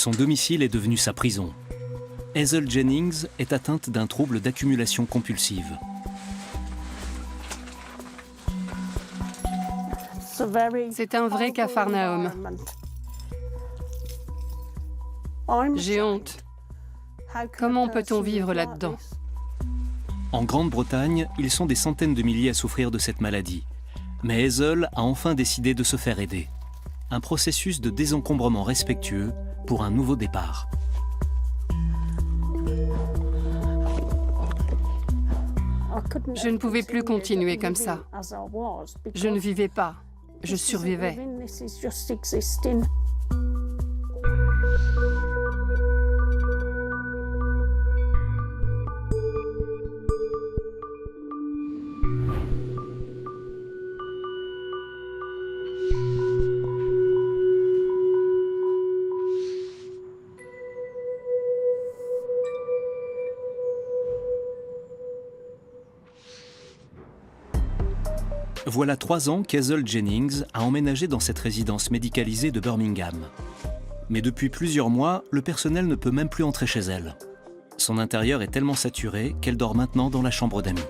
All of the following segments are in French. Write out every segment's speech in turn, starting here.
Son domicile est devenu sa prison. Hazel Jennings est atteinte d'un trouble d'accumulation compulsive. C'est un vrai capharnaüm. J'ai honte. Comment peut-on vivre là-dedans? En Grande-Bretagne, ils sont des centaines de milliers à souffrir de cette maladie. Mais Hazel a enfin décidé de se faire aider. Un processus de désencombrement respectueux pour un nouveau départ. Je ne pouvais plus continuer comme ça. Je ne vivais pas, je survivais. Voilà 3 ans qu'Hazel Jennings a emménagé dans cette résidence médicalisée de Birmingham. Mais depuis plusieurs mois, le personnel ne peut même plus entrer chez elle. Son intérieur est tellement saturé qu'elle dort maintenant dans la chambre d'amis.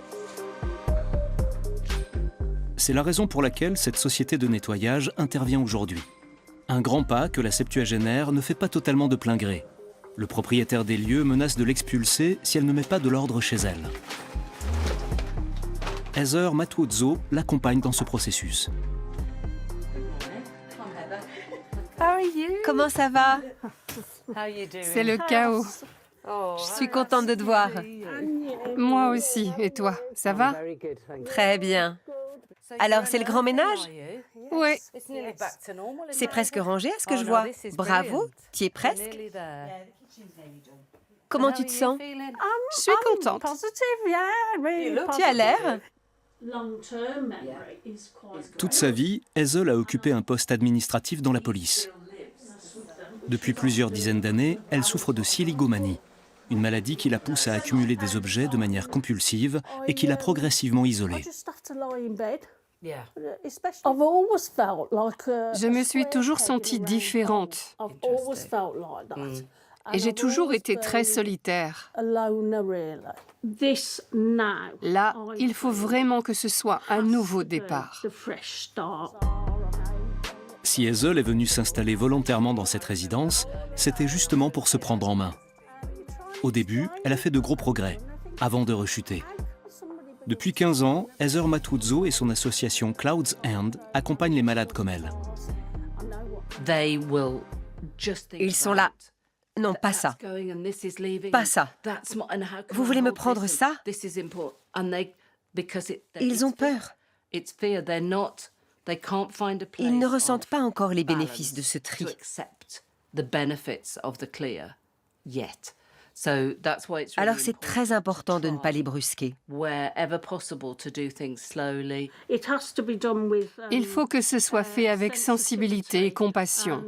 C'est la raison pour laquelle cette société de nettoyage intervient aujourd'hui. Un grand pas que la septuagénaire ne fait pas totalement de plein gré. Le propriétaire des lieux menace de l'expulser si elle ne met pas de l'ordre chez elle. Heather Matuozzo l'accompagne dans ce processus. Comment ça va? C'est le chaos. Je suis contente de te voir. Moi aussi. Et toi, ça va? Très bien. Alors, c'est le grand ménage? Oui. C'est presque rangé à ce que je vois. Bravo, tu y es presque. Comment tu te sens? Je suis contente. Tu as l'air. Toute sa vie, Hazel a occupé un poste administratif dans la police. Depuis plusieurs dizaines d'années, elle souffre de siligomanie, une maladie qui la pousse à accumuler des objets de manière compulsive et qui l'a progressivement isolée. Je me suis toujours sentie différente. Et j'ai toujours été très solitaire. Là, il faut vraiment que ce soit un nouveau départ. Si Hazel est venue s'installer volontairement dans cette résidence, c'était justement pour se prendre en main. Au début, elle a fait de gros progrès, avant de rechuter. Depuis 15 ans, Heather Matuozzo et son association Clouds End accompagnent les malades comme elle. Ils sont là. Non, pas ça. Pas ça. Vous voulez me prendre ça? Ils ont peur. Ils ne ressentent pas encore les bénéfices de ce tri. Alors c'est très important de ne pas les brusquer. Il faut que ce soit fait avec sensibilité et compassion.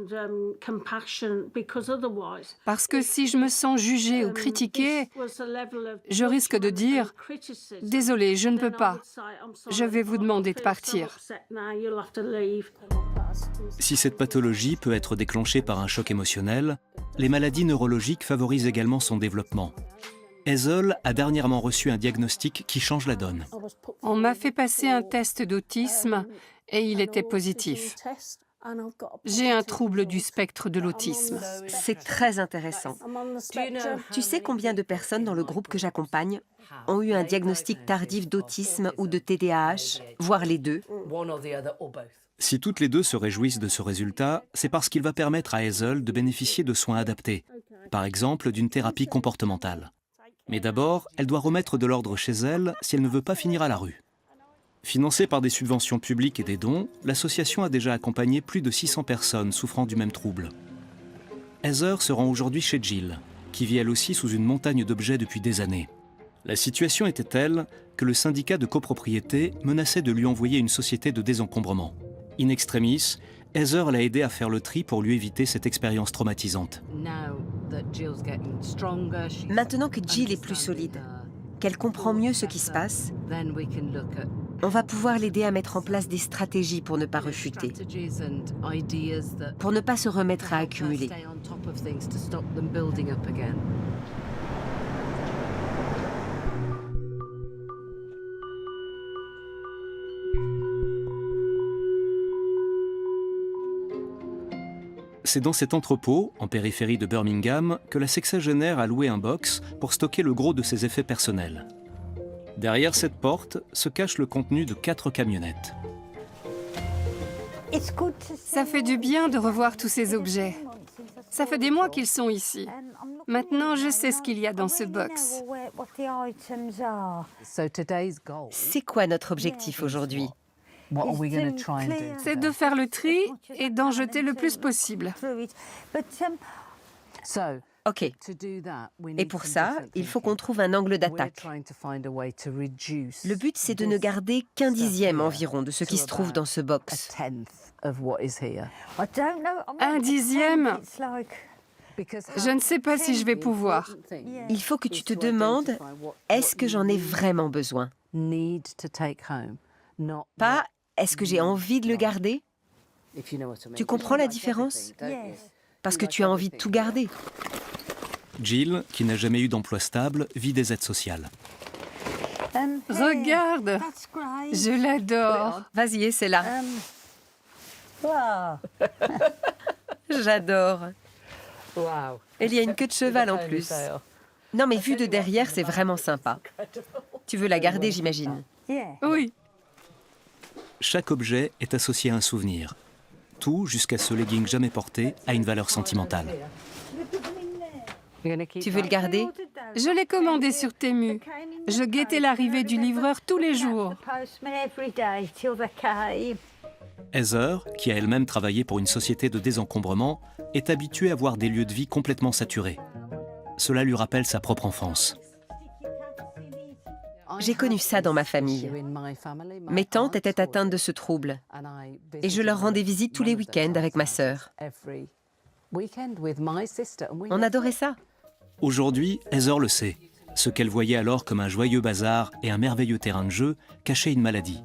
Parce que si je me sens jugée ou critiquée, je risque de dire « Désolée, je ne peux pas. Je vais vous demander de partir. » Si cette pathologie peut être déclenchée par un choc émotionnel, les maladies neurologiques favorisent également son développement. Hazel a dernièrement reçu un diagnostic qui change la donne. On m'a fait passer un test d'autisme et il était positif. J'ai un trouble du spectre de l'autisme. C'est très intéressant. Tu sais combien de personnes dans le groupe que j'accompagne ont eu un diagnostic tardif d'autisme ou de TDAH, voire les deux? Si toutes les deux se réjouissent de ce résultat, c'est parce qu'il va permettre à Hazel de bénéficier de soins adaptés, par exemple d'une thérapie comportementale. Mais d'abord, elle doit remettre de l'ordre chez elle si elle ne veut pas finir à la rue. Financée par des subventions publiques et des dons, l'association a déjà accompagné plus de 600 personnes souffrant du même trouble. Heather se rend aujourd'hui chez Jill, qui vit elle aussi sous une montagne d'objets depuis des années. La situation était telle que le syndicat de copropriété menaçait de lui envoyer une société de désencombrement. In extremis, Heather l'a aidé à faire le tri pour lui éviter cette expérience traumatisante. Maintenant que Jill est plus solide, qu'elle comprend mieux ce qui se passe, On va pouvoir l'aider à mettre en place des stratégies pour ne pas rechuter, pour ne pas se remettre à accumuler. C'est dans cet entrepôt, en périphérie de Birmingham, que la sexagénaire a loué un box pour stocker le gros de ses effets personnels. Derrière cette porte se cache le contenu de 4 camionnettes. Ça fait du bien de revoir tous ces objets. Ça fait des mois qu'ils sont ici. Maintenant, je sais ce qu'il y a dans ce box. C'est quoi notre objectif aujourd'hui? C'est de faire le tri et d'en jeter le plus possible. Ok. Et pour ça, il faut qu'on trouve un angle d'attaque. Le but, c'est de ne garder qu'un dixième environ de ce qui se trouve dans ce box. Un dixième? Je ne sais pas si je vais pouvoir. Il faut que tu te demandes, est-ce que j'en ai vraiment besoin? Pas, est-ce que j'ai envie de le garder? Tu comprends la différence? Parce que tu as envie de tout garder. Jill, qui n'a jamais eu d'emploi stable, vit des aides sociales. Regarde, je l'adore. Vas-y, essaie-la. J'adore. Et il y a une queue de cheval en plus. Non, mais vu de derrière, c'est vraiment sympa. Tu veux la garder, j'imagine. Oui. Chaque objet est associé à un souvenir. Tout, jusqu'à ce legging jamais porté, a une valeur sentimentale. Tu veux le garder? Je l'ai commandé sur Temu. Je guettais l'arrivée du livreur tous les jours. Heather, qui a elle-même travaillé pour une société de désencombrement, est habituée à voir des lieux de vie complètement saturés. Cela lui rappelle sa propre enfance. J'ai connu ça dans ma famille. Mes tantes étaient atteintes de ce trouble et je leur rendais visite tous les week-ends avec ma sœur. On adorait ça. Aujourd'hui, Heather le sait. Ce qu'elle voyait alors comme un joyeux bazar et un merveilleux terrain de jeu cachait une maladie.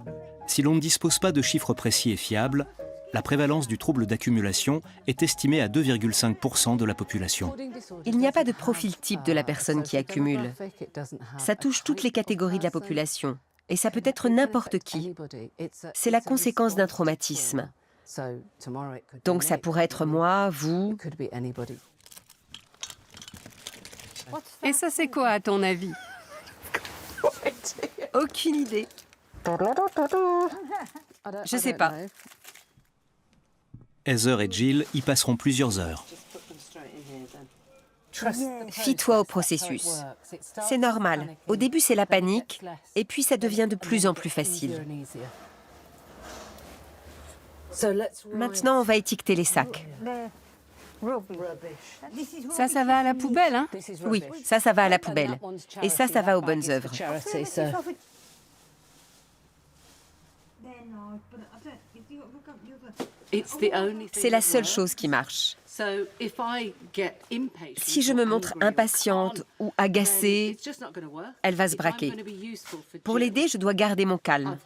Si l'on ne dispose pas de chiffres précis et fiables, la prévalence du trouble d'accumulation est estimée à 2,5% de la population. Il n'y a pas de profil type de la personne qui accumule. Ça touche toutes les catégories de la population et ça peut être n'importe qui. C'est la conséquence d'un traumatisme. Donc ça pourrait être moi, vous. Et ça, c'est quoi, à ton avis? Aucune idée. Je sais pas. Heather et Jill y passeront plusieurs heures. Fie-toi au processus. C'est normal. Au début, c'est la panique, et puis ça devient de plus en plus facile. Maintenant, on va étiqueter les sacs. Ça va à la poubelle, hein? Oui, ça va à la poubelle. Et ça va aux bonnes œuvres. C'est la seule chose qui marche. Si je me montre impatiente ou agacée, elle va se braquer. Pour l'aider, je dois garder mon calme.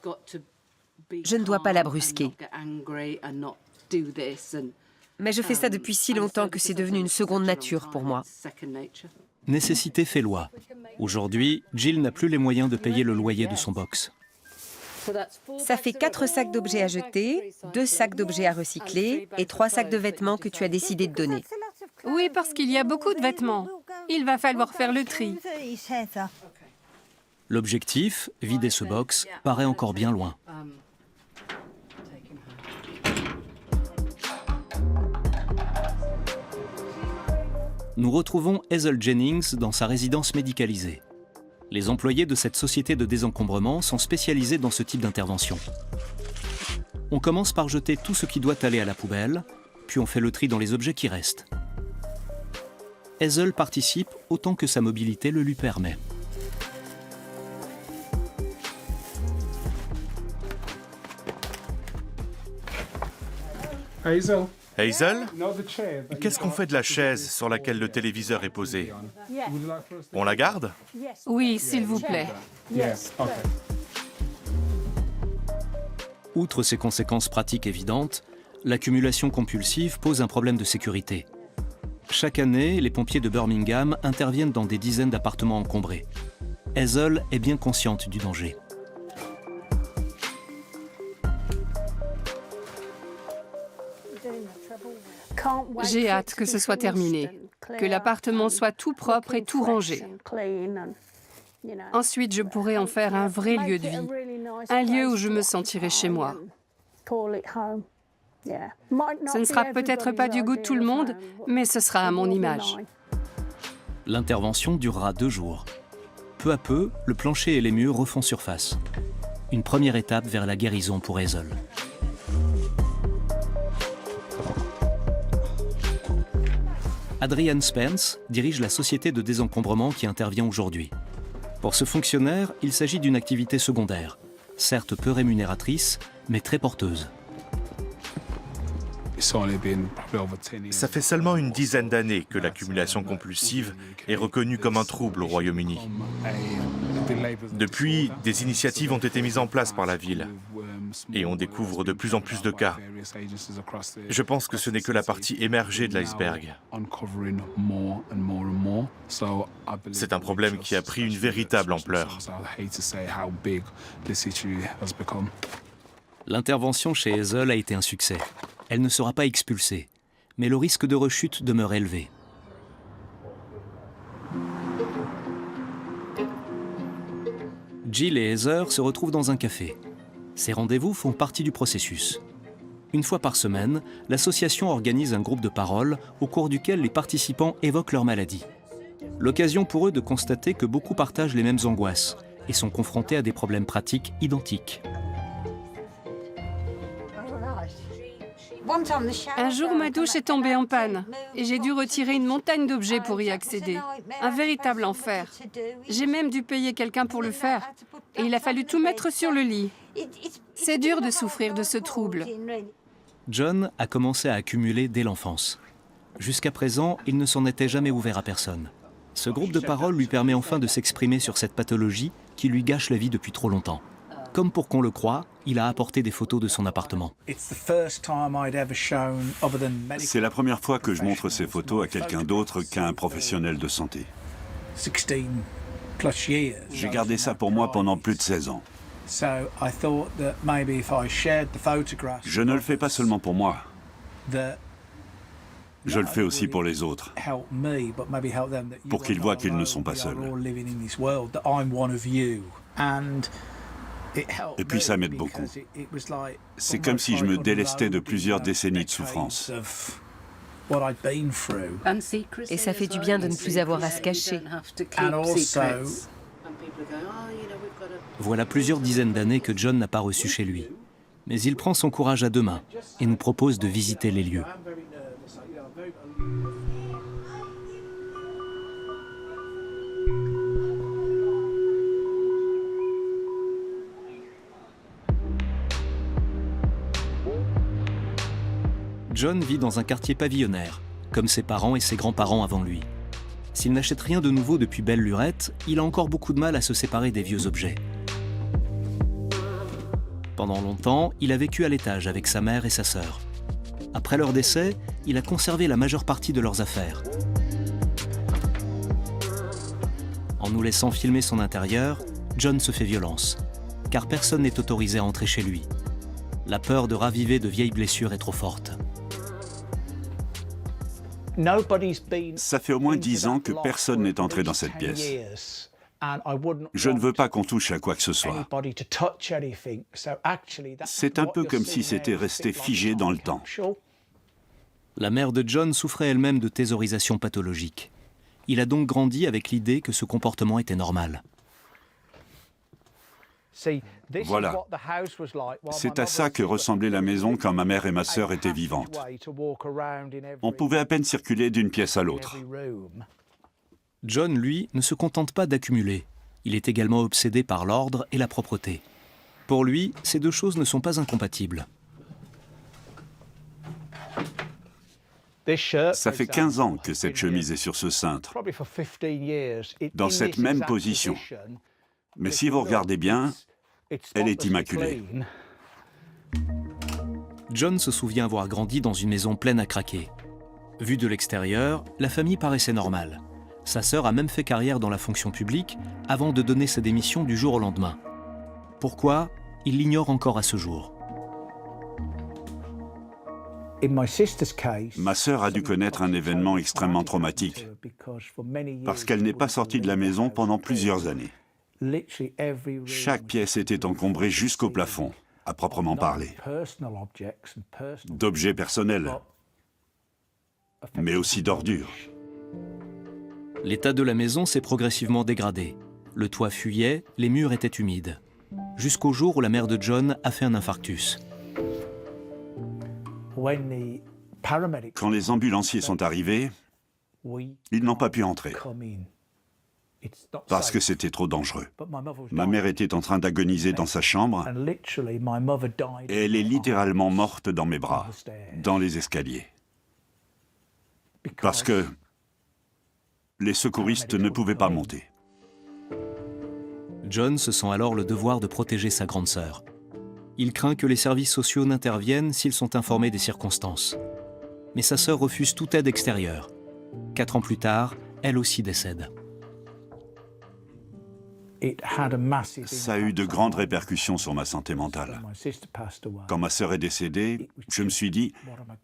Je ne dois pas la brusquer. Mais je fais ça depuis si longtemps que c'est devenu une seconde nature pour moi. Nécessité fait loi. Aujourd'hui, Jill n'a plus les moyens de payer le loyer de son box. Ça fait 4 sacs d'objets à jeter, 2 sacs d'objets à recycler et 3 sacs de vêtements que tu as décidé de donner. Oui, parce qu'il y a beaucoup de vêtements. Il va falloir faire le tri. L'objectif, vider ce box, paraît encore bien loin. Nous retrouvons Hazel Jennings dans sa résidence médicalisée. Les employés de cette société de désencombrement sont spécialisés dans ce type d'intervention. On commence par jeter tout ce qui doit aller à la poubelle, puis on fait le tri dans les objets qui restent. Hazel participe autant que sa mobilité le lui permet. Hazel, qu'est-ce qu'on fait de la chaise sur laquelle le téléviseur est posé? On la garde? Oui, s'il vous plaît. Outre ses conséquences pratiques évidentes, l'accumulation compulsive pose un problème de sécurité. Chaque année, les pompiers de Birmingham interviennent dans des dizaines d'appartements encombrés. Hazel est bien consciente du danger. J'ai hâte que ce soit terminé, que l'appartement soit tout propre et tout rangé. Ensuite, je pourrai en faire un vrai lieu de vie, un lieu où je me sentirai chez moi. Ce ne sera peut-être pas du goût de tout le monde, mais ce sera à mon image. L'intervention durera 2 jours. Peu à peu, le plancher et les murs refont surface. Une première étape vers la guérison pour Hazel. Adrian Spence dirige la société de désencombrement qui intervient aujourd'hui. Pour ce fonctionnaire, il s'agit d'une activité secondaire, certes peu rémunératrice, mais très porteuse. Ça fait seulement une dizaine d'années que l'accumulation compulsive est reconnue comme un trouble au Royaume-Uni. Depuis, des initiatives ont été mises en place par la ville et on découvre de plus en plus de cas. Je pense que ce n'est que la partie émergée de l'iceberg. C'est un problème qui a pris une véritable ampleur. L'intervention chez Hazel a été un succès. Elle ne sera pas expulsée, mais le risque de rechute demeure élevé. Jill et Heather se retrouvent dans un café. Ces rendez-vous font partie du processus. Une fois par semaine, l'association organise un groupe de parole au cours duquel les participants évoquent leur maladie. L'occasion pour eux de constater que beaucoup partagent les mêmes angoisses et sont confrontés à des problèmes pratiques identiques. Un jour, ma douche est tombée en panne et j'ai dû retirer une montagne d'objets pour y accéder. Un véritable enfer. J'ai même dû payer quelqu'un pour le faire et il a fallu tout mettre sur le lit. C'est dur de souffrir de ce trouble. John a commencé à accumuler dès l'enfance. Jusqu'à présent, il ne s'en était jamais ouvert à personne. Ce groupe de parole lui permet enfin de s'exprimer sur cette pathologie qui lui gâche la vie depuis trop longtemps. Comme pour qu'on le croie, il a apporté des photos de son appartement. C'est la première fois que je montre ces photos à quelqu'un d'autre qu'à un professionnel de santé. J'ai gardé ça pour moi pendant plus de 16 ans. Je ne le fais pas seulement pour moi. Je le fais aussi pour les autres, pour qu'ils voient qu'ils ne sont pas seuls. Et puis ça m'aide beaucoup. C'est comme si je me délestais de plusieurs décennies de souffrance. Et ça fait du bien de ne plus avoir à se cacher. Voilà plusieurs dizaines d'années que John n'a pas reçu chez lui. Mais il prend son courage à 2 mains et nous propose de visiter les lieux. John vit dans un quartier pavillonnaire, comme ses parents et ses grands-parents avant lui. S'il n'achète rien de nouveau depuis belle lurette, il a encore beaucoup de mal à se séparer des vieux objets. Pendant longtemps, il a vécu à l'étage avec sa mère et sa sœur. Après leur décès, il a conservé la majeure partie de leurs affaires. En nous laissant filmer son intérieur, John se fait violence, car personne n'est autorisé à entrer chez lui. La peur de raviver de vieilles blessures est trop forte. Ça fait au moins 10 ans que personne n'est entré dans cette pièce. Je ne veux pas qu'on touche à quoi que ce soit. C'est un peu comme si c'était resté figé dans le temps. La mère de John souffrait elle-même de thésaurisation pathologique. Il a donc grandi avec l'idée que ce comportement était normal. Voilà. C'est à ça que ressemblait la maison quand ma mère et ma sœur étaient vivantes. On pouvait à peine circuler d'une pièce à l'autre. John, lui, ne se contente pas d'accumuler. Il est également obsédé par l'ordre et la propreté. Pour lui, ces 2 choses ne sont pas incompatibles. Ça fait 15 ans que cette chemise est sur ce cintre, dans cette même position. Mais si vous regardez bien, elle est immaculée. John se souvient avoir grandi dans une maison pleine à craquer. Vue de l'extérieur, la famille paraissait normale. Sa sœur a même fait carrière dans la fonction publique avant de donner sa démission du jour au lendemain. Pourquoi? Il l'ignore encore à ce jour. Ma sœur a dû connaître un événement extrêmement traumatique parce qu'elle n'est pas sortie de la maison pendant plusieurs années. Chaque pièce était encombrée jusqu'au plafond, à proprement parler, d'objets personnels, mais aussi d'ordures. L'état de la maison s'est progressivement dégradé. Le toit fuyait, les murs étaient humides. Jusqu'au jour où la mère de John a fait un infarctus. Quand les ambulanciers sont arrivés, ils n'ont pas pu entrer parce que c'était trop dangereux. Ma mère était en train d'agoniser dans sa chambre et elle est littéralement morte dans mes bras, dans les escaliers. Parce que les secouristes ne pouvaient pas monter. John se sent alors le devoir de protéger sa grande sœur. Il craint que les services sociaux n'interviennent s'ils sont informés des circonstances. Mais sa sœur refuse toute aide extérieure. 4 ans plus tard, elle aussi décède. Ça a eu de grandes répercussions sur ma santé mentale. Quand ma sœur est décédée, je me suis dit,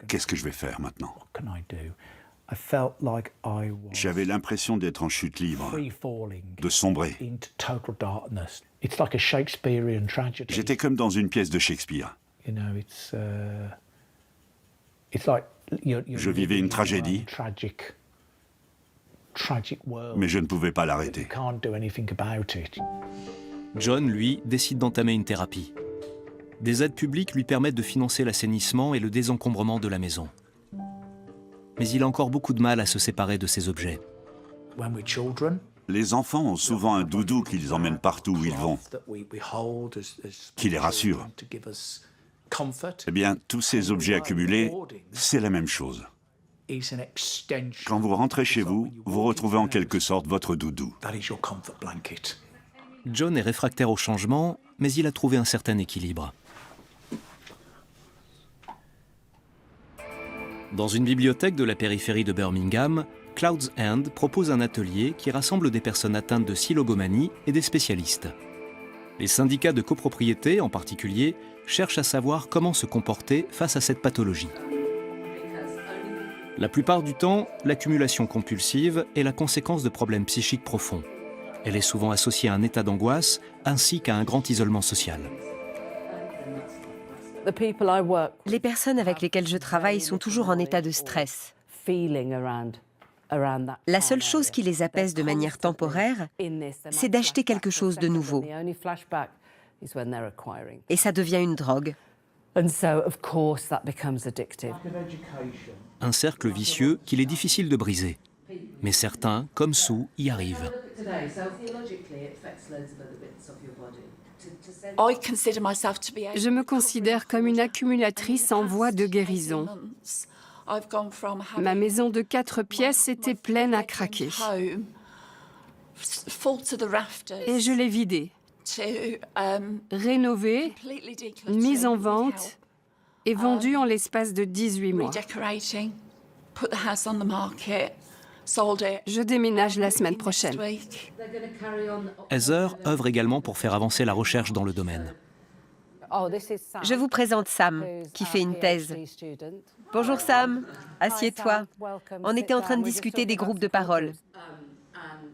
qu'est-ce que je vais faire maintenant? J'avais l'impression d'être en chute libre, de sombrer. J'étais comme dans une pièce de Shakespeare. Je vivais une tragédie, mais je ne pouvais pas l'arrêter. John, lui, décide d'entamer une thérapie. Des aides publiques lui permettent de financer l'assainissement et le désencombrement de la maison. Mais il a encore beaucoup de mal à se séparer de ces objets. Les enfants ont souvent un doudou qu'ils emmènent partout où ils vont, qui les rassure. Eh bien, tous ces objets accumulés, c'est la même chose. Quand vous rentrez chez vous, vous retrouvez en quelque sorte votre doudou. John est réfractaire au changement, mais il a trouvé un certain équilibre. Dans une bibliothèque de la périphérie de Birmingham, Clouds End propose un atelier qui rassemble des personnes atteintes de silogomanie et des spécialistes. Les syndicats de copropriété, en particulier, cherchent à savoir comment se comporter face à cette pathologie. La plupart du temps, l'accumulation compulsive est la conséquence de problèmes psychiques profonds. Elle est souvent associée à un état d'angoisse ainsi qu'à un grand isolement social. Les personnes avec lesquelles je travaille sont toujours en état de stress. La seule chose qui les apaise de manière temporaire, c'est d'acheter quelque chose de nouveau. Et ça devient une drogue. Un cercle vicieux qu'il est difficile de briser. Mais certains, comme Sue, y arrivent. Je me considère comme une accumulatrice en voie de guérison. Ma maison de 4 pièces était pleine à craquer. Et je l'ai vidée, rénovée, mise en vente et vendue en l'espace de 18 mois. Je déménage la semaine prochaine. Heather œuvre également pour faire avancer la recherche dans le domaine. Je vous présente Sam, qui fait une thèse. Bonjour Sam, assieds-toi. On était en train de discuter des groupes de parole.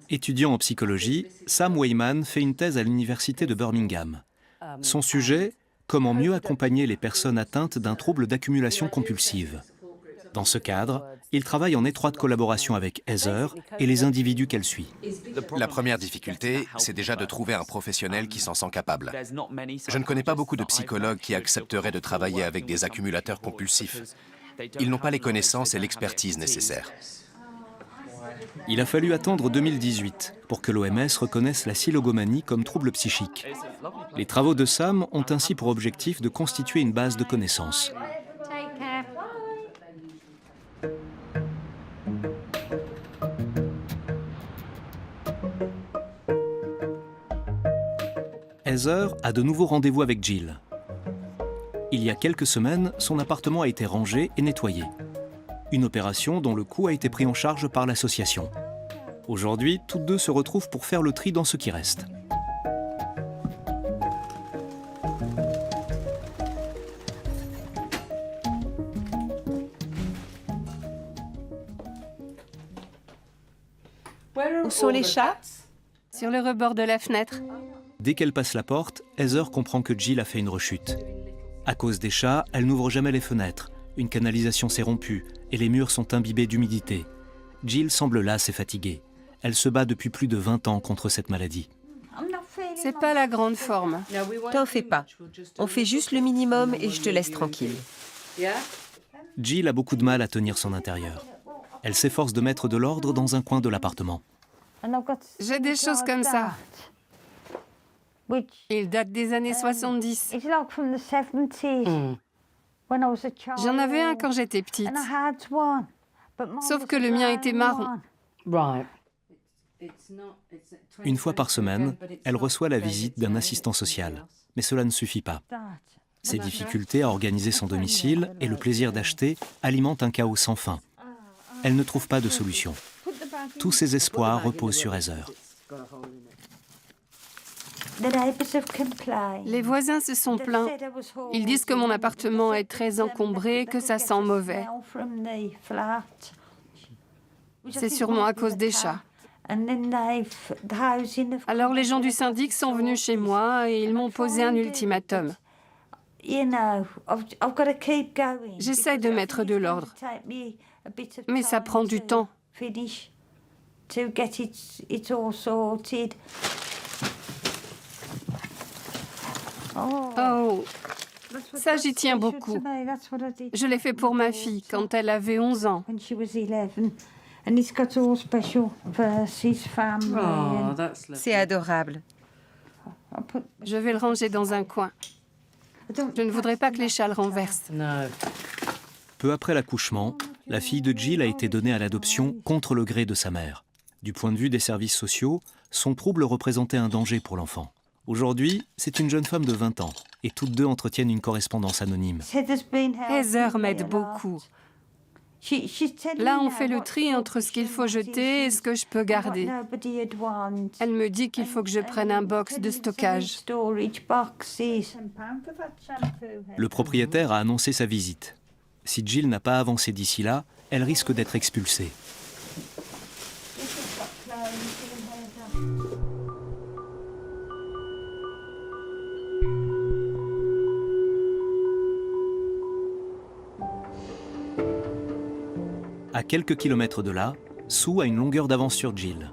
Étudiant en psychologie, Sam Wayman fait une thèse à l'université de Birmingham. Son sujet, comment mieux accompagner les personnes atteintes d'un trouble d'accumulation compulsive. Dans ce cadre, il travaille en étroite collaboration avec Heather et les individus qu'elle suit. La première difficulté, c'est déjà de trouver un professionnel qui s'en sent capable. Je ne connais pas beaucoup de psychologues qui accepteraient de travailler avec des accumulateurs compulsifs. Ils n'ont pas les connaissances et l'expertise nécessaires. Il a fallu attendre 2018 pour que l'OMS reconnaisse la silogomanie comme trouble psychique. Les travaux de Sam ont ainsi pour objectif de constituer une base de connaissances. Heather a de nouveaux rendez-vous avec Jill. Il y a quelques semaines, son appartement a été rangé et nettoyé. Une opération dont le coût a été pris en charge par l'association. Aujourd'hui, toutes deux se retrouvent pour faire le tri dans ce qui reste. Où sont les chats? Sur le rebord de la fenêtre. Dès qu'elle passe la porte, Heather comprend que Jill a fait une rechute. À cause des chats, elle n'ouvre jamais les fenêtres. Une canalisation s'est rompue et les murs sont imbibés d'humidité. Jill semble lasse et fatiguée. Elle se bat depuis plus de 20 ans contre cette maladie. C'est pas la grande forme. T'en fais pas. On fait juste le minimum et je te laisse tranquille. Jill a beaucoup de mal à tenir son intérieur. Elle s'efforce de mettre de l'ordre dans un coin de l'appartement. J'ai des choses comme ça. Ils datent des années 70. J'en avais un quand j'étais petite. Sauf que le mien était marron. Une fois par semaine, elle reçoit la visite d'un assistant social. Mais cela ne suffit pas. Ses difficultés à organiser son domicile et le plaisir d'acheter alimentent un chaos sans fin. Elle ne trouve pas de solution. Tous ses espoirs reposent sur Heather. Les voisins se sont plaints. Ils disent que mon appartement est très encombré, que ça sent mauvais. C'est sûrement à cause des chats. Alors les gens du syndic sont venus chez moi et ils m'ont posé un ultimatum. J'essaie de mettre de l'ordre, mais ça prend du temps. Oh, ça j'y tiens beaucoup. Je l'ai fait pour ma fille quand elle avait 11 ans. C'est adorable. Je vais le ranger dans un coin. Je ne voudrais pas que les chats le renversent. Peu après l'accouchement, la fille de Jill a été donnée à l'adoption contre le gré de sa mère. Du point de vue des services sociaux, son trouble représentait un danger pour l'enfant. Aujourd'hui, c'est une jeune femme de 20 ans et toutes deux entretiennent une correspondance anonyme. Heather m'aide beaucoup. Là, on fait le tri entre ce qu'il faut jeter et ce que je peux garder. Elle me dit qu'il faut que je prenne un box de stockage. Le propriétaire a annoncé sa visite. Si Jill n'a pas avancé d'ici là, elle risque d'être expulsée. À quelques kilomètres de là, Sue a une longueur d'avance sur Jill.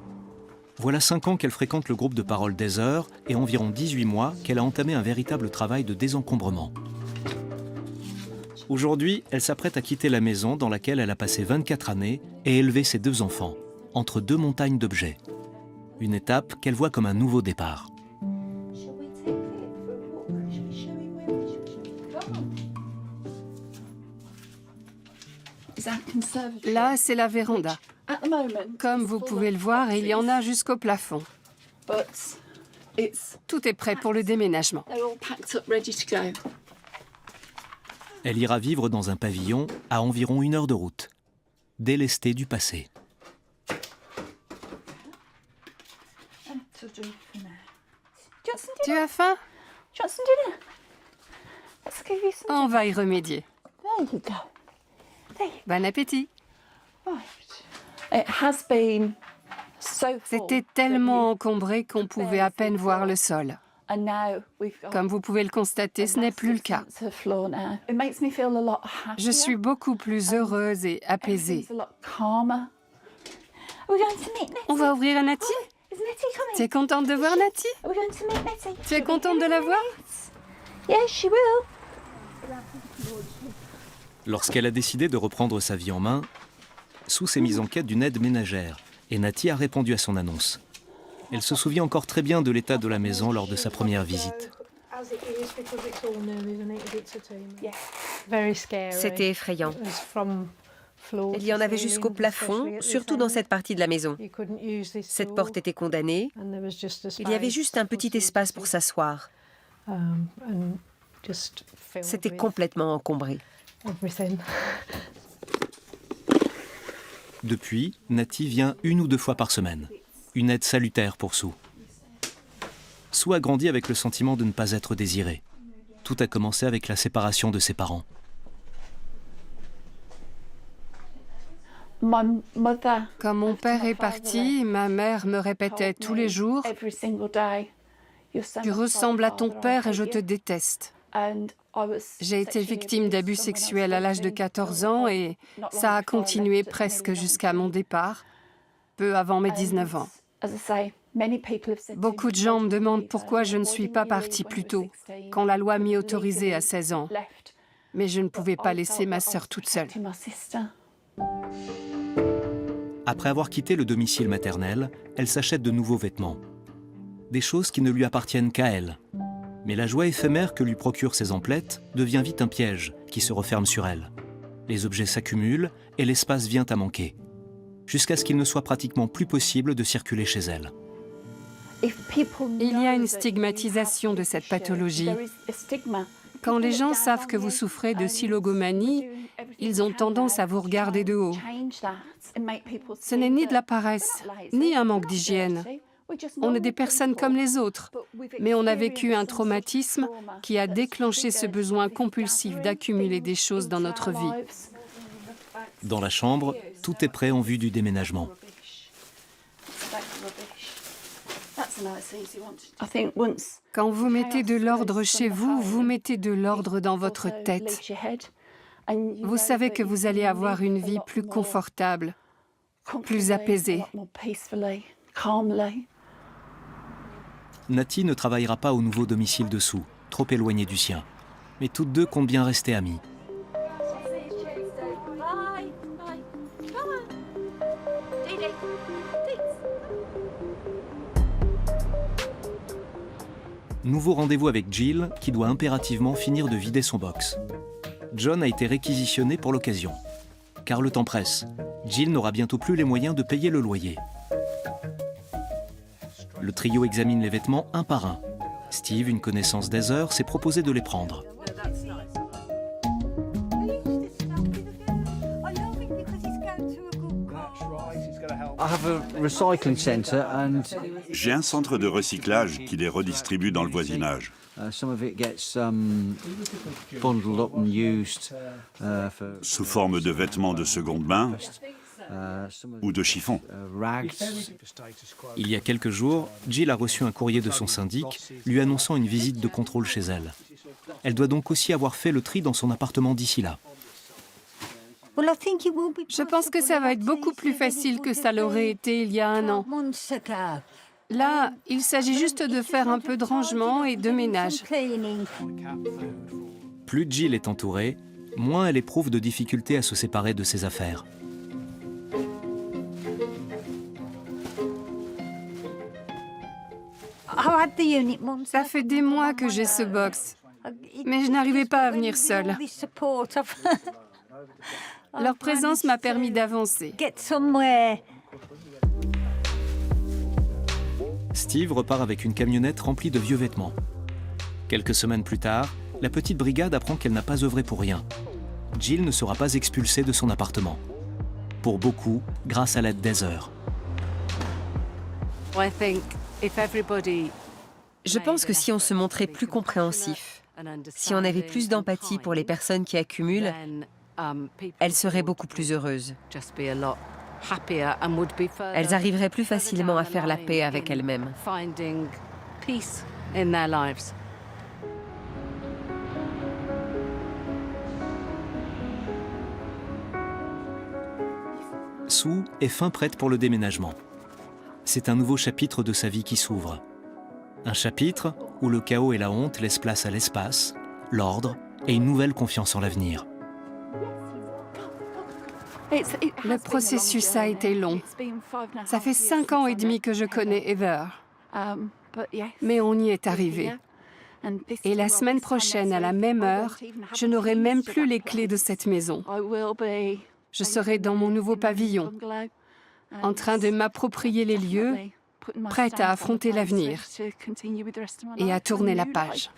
Voilà 5 ans qu'elle fréquente le groupe de parole d'Heather et environ 18 mois qu'elle a entamé un véritable travail de désencombrement. Aujourd'hui, elle s'apprête à quitter la maison dans laquelle elle a passé 24 années et élevé ses 2 enfants, entre 2 montagnes d'objets. Une étape qu'elle voit comme un nouveau départ. Là, c'est la véranda. Comme vous pouvez le voir, il y en a jusqu'au plafond. Tout est prêt pour le déménagement. Elle ira vivre dans un pavillon à environ 1 heure de route, délestée du passé. Tu as faim? On va y remédier. Bon appétit. C'était tellement encombré qu'on pouvait à peine voir le sol. Comme vous pouvez le constater, ce n'est plus le cas. Je suis beaucoup plus heureuse et apaisée. On va ouvrir à Natty? Tu es contente de voir Natty? Tu es contente de la voir? Lorsqu'elle a décidé de reprendre sa vie en main, Sue s'est mise en quête d'une aide ménagère et Natty a répondu à son annonce. Elle se souvient encore très bien de l'état de la maison lors de sa première visite. C'était effrayant. Il y en avait jusqu'au plafond, surtout dans cette partie de la maison. Cette porte était condamnée. Il y avait juste un petit espace pour s'asseoir. C'était complètement encombré. Depuis, Natty vient 1 ou 2 fois par semaine. Une aide salutaire pour Sue. Sue a grandi avec le sentiment de ne pas être désirée. Tout a commencé avec la séparation de ses parents. Quand mon père est parti, ma mère me répétait tous les jours « Tu ressembles à ton père et je te déteste ». J'ai été victime d'abus sexuels à l'âge de 14 ans et ça a continué presque jusqu'à mon départ, peu avant mes 19 ans. Beaucoup de gens me demandent pourquoi je ne suis pas partie plus tôt, quand la loi m'y autorisait à 16 ans. Mais je ne pouvais pas laisser ma sœur toute seule. Après avoir quitté le domicile maternel, elle s'achète de nouveaux vêtements. Des choses qui ne lui appartiennent qu'à elle. Mais la joie éphémère que lui procurent ses emplettes devient vite un piège qui se referme sur elle. Les objets s'accumulent et l'espace vient à manquer, jusqu'à ce qu'il ne soit pratiquement plus possible de circuler chez elle. Il y a une stigmatisation de cette pathologie. Quand les gens savent que vous souffrez de silogomanie, ils ont tendance à vous regarder de haut. Ce n'est ni de la paresse, ni un manque d'hygiène. On est des personnes comme les autres, mais on a vécu un traumatisme qui a déclenché ce besoin compulsif d'accumuler des choses dans notre vie. Dans la chambre, tout est prêt en vue du déménagement. Quand vous mettez de l'ordre chez vous, vous mettez de l'ordre dans votre tête. Vous savez que vous allez avoir une vie plus confortable, plus apaisée. Natty ne travaillera pas au nouveau domicile de Sue, trop éloigné du sien. Mais toutes deux comptent bien rester amies. Nouveau rendez-vous avec Jill, qui doit impérativement finir de vider son box. John a été réquisitionné pour l'occasion. Car le temps presse. Jill n'aura bientôt plus les moyens de payer le loyer. Le trio examine les vêtements un par un. Steve, une connaissance d'Heather, s'est proposé de les prendre. J'ai un centre de recyclage qui les redistribue dans le voisinage. Sous forme de vêtements de seconde main ou de chiffon. Il y a quelques jours, Jill a reçu un courrier de son syndic lui annonçant une visite de contrôle chez elle. Elle doit donc aussi avoir fait le tri dans son appartement d'ici là. Je pense que ça va être beaucoup plus facile que ça l'aurait été il y a 1 an. Là, il s'agit juste de faire un peu de rangement et de ménage. Plus Jill est entourée, moins elle éprouve de difficultés à se séparer de ses affaires. Ça fait des mois que j'ai ce box, mais je n'arrivais pas à venir seule. Leur présence m'a permis d'avancer. Steve repart avec une camionnette remplie de vieux vêtements. Quelques semaines plus tard, la petite brigade apprend qu'elle n'a pas œuvré pour rien. Jill ne sera pas expulsée de son appartement. Pour beaucoup, grâce à l'aide d'Heather. Je pense que si on se montrait plus compréhensif, si on avait plus d'empathie pour les personnes qui accumulent, elles seraient beaucoup plus heureuses. Elles arriveraient plus facilement à faire la paix avec elles-mêmes. Sue est fin prête pour le déménagement. C'est un nouveau chapitre de sa vie qui s'ouvre. Un chapitre où le chaos et la honte laissent place à l'espace, l'ordre et une nouvelle confiance en l'avenir. Le processus a été long. Ça fait 5 ans et demi que je connais Heather. Mais on y est arrivé. Et la semaine prochaine, à la même heure, je n'aurai même plus les clés de cette maison. Je serai dans mon nouveau pavillon, en train de m'approprier les lieux, prête à affronter l'avenir et à tourner la page.